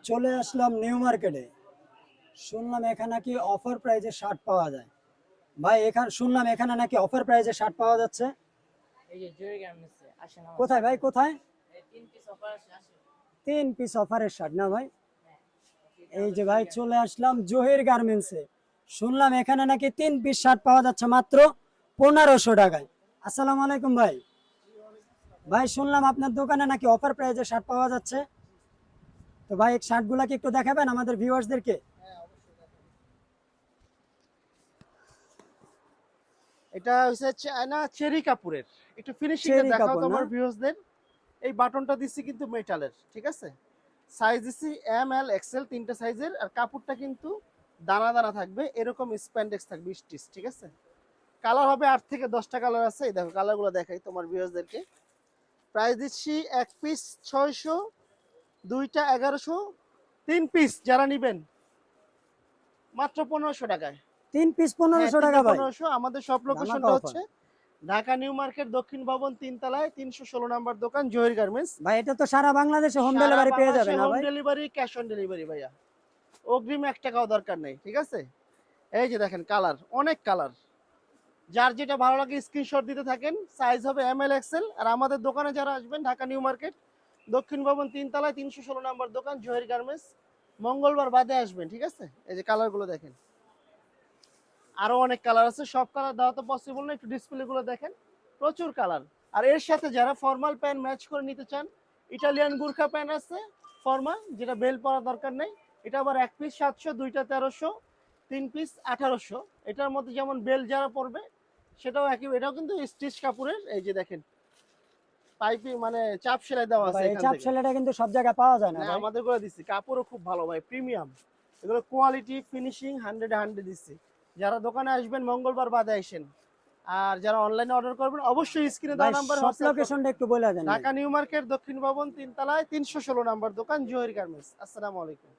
চলে আসলাম নিউ মার্কেটে। শুনলাম এখানে নাকি অফার প্রাইজে শার্ট পাওয়া যায়। ভাই এখানে শুনলাম এখানে নাকি অফার প্রাইজে শার্ট পাওয়া যাচ্ছে। এই যে জুয়েল গার্মেন্টসে আসেন আমার কোথায় ভাই, সাথে। কোথায়? এই 3 পিস অফার আছে, আসেন। 3 পিস অফারের শার্ট না ভাই? হ্যাঁ, এই যে ভাই চলে আসলাম জহির গার্মেন্টসে। শুনলাম এখানে নাকি 3 পিস শার্ট পাওয়া যাচ্ছে মাত্র 1500 টাকায়। আসসালামু আলাইকুম ভাই। ভাই শুনলাম আপনার দোকানে নাকি অফার প্রাইজে শার্ট পাওয়া যাচ্ছে। তো ভাই এই শার্টগুলা কি একটু দেখাবেন আমাদের ভিউয়ার্সদেরকে? এটা হচ্ছে চায়না চেরি কাপড়ের। একটু ফিনিশিংটা চেরি দেখাও কাপড় না? তোমার ভিউয়ার্সদের। এই বাটনটা দিচ্ছি কিন্তু মেটালের, ঠিক আছে? সাইজ দিচ্ছি এম এল এক্সেল তিনটা সাইজের, আর কাপড়টা কিন্তু দানা দানা থাকবে, এরকম স্প্যান্ডেক্স থাকবে স্টিচ, ঠিক আছে? কালার হবে 8 থেকে 10টা কালার আছে। এই দেখো কালারগুলো দেখাই তোমার ভিউয়ার্সদেরকে। প্রাইস দিচ্ছি এক পিস 600, দুইটা 1100, 3 পিস যারা নিবেন মাত্র 1500 টাকায়। 3 পিস হ্যাঁ, 1500 টাকা তিনটা ভাই? 1500। আমাদের সব ধামাকা লোকেশনটা অফার। হচ্ছে ঢাকা নিউ মার্কেট দক্ষিণ ভবন 3 তলায় 316 নাম্বার দোকান জহির গার্মেন্টস। ভাই এটা তো সারা বাংলাদেশে হোম সারা ডেলিভারি পেয়ে যাবে বাংলাদেশে না হোম ভাই? ডেলিভারি, ক্যাশ অন ডেলিভারি ভাইয়া। অগ্রিম 1 টাকাও দরকার নেই, ঠিক আছে? এই যে দেখেন কালার, অনেক কালার। যার যেটা ভালো লাগে স্ক্রিনশট দিতে থাকেন। সাইজ হবে এম এল এক্সেল। আর আমাদের দোকানে যারা আসবেন ঢাকা নিউ মার্কেট দক্ষিণ ভবন 3 তলায় 316 নাম্বার দোকান জহির গার্মেন্টস, মঙ্গলবার বাদে আসবেন, ঠিক আছে? এই যে কালারগুলো দেখেন, আরো অনেক কালার আছে। সব কালার দেওয়া তো পসিবল না, একটু ডিসপ্লে গুলো দেখেন, প্রচুর কালার। আর এর সাথে যারা ফর্মাল প্যান্ট ম্যাচ করে নিতে চান, ইটালিয়ান গুর্খা প্যান্ট আছে ফর্মা, যেটা বেল পরা দরকার নেই। এটা আবার 1 পিস 700, দুইটা 1300, 3 পিস 1800। এটার মধ্যে যেমন বেল যারা পরবে সেটাও একই, এটাও কিন্তু স্টিচ কাপড়ের। এই যে দেখেন পাইপি মানে চাপ সেলাই দেওয়া আছে ভাই এই এখান চাপ থেকে। সেলাইটা কিন্তু সব জায়গায় পাওয়া যায় না না, ভাই। আমাদের করে দিচ্ছি, কাপড়ও খুব ভালো ভাই, প্রিমিয়াম। এগুলো কোয়ালিটি ফিনিশিং 100 দিচ্ছি। যারা দোকানে আসবেন মঙ্গলবার বাদে আসেন। আর যারা অনলাইনে অর্ডার করবেন অবশ্যই স্ক্রিনে ভাই দেওয়া নাম্বার সব হোয়াটসঅ্যাপ করবেন। লোকেশনটা একটু বলে দেন ভাই। ঢাকা নিউ মার্কেট দক্ষিণ ভবন 3 তলায় 316 নাম্বার দোকান জহির গার্মেন্টস। আসসালামু আলাইকুম।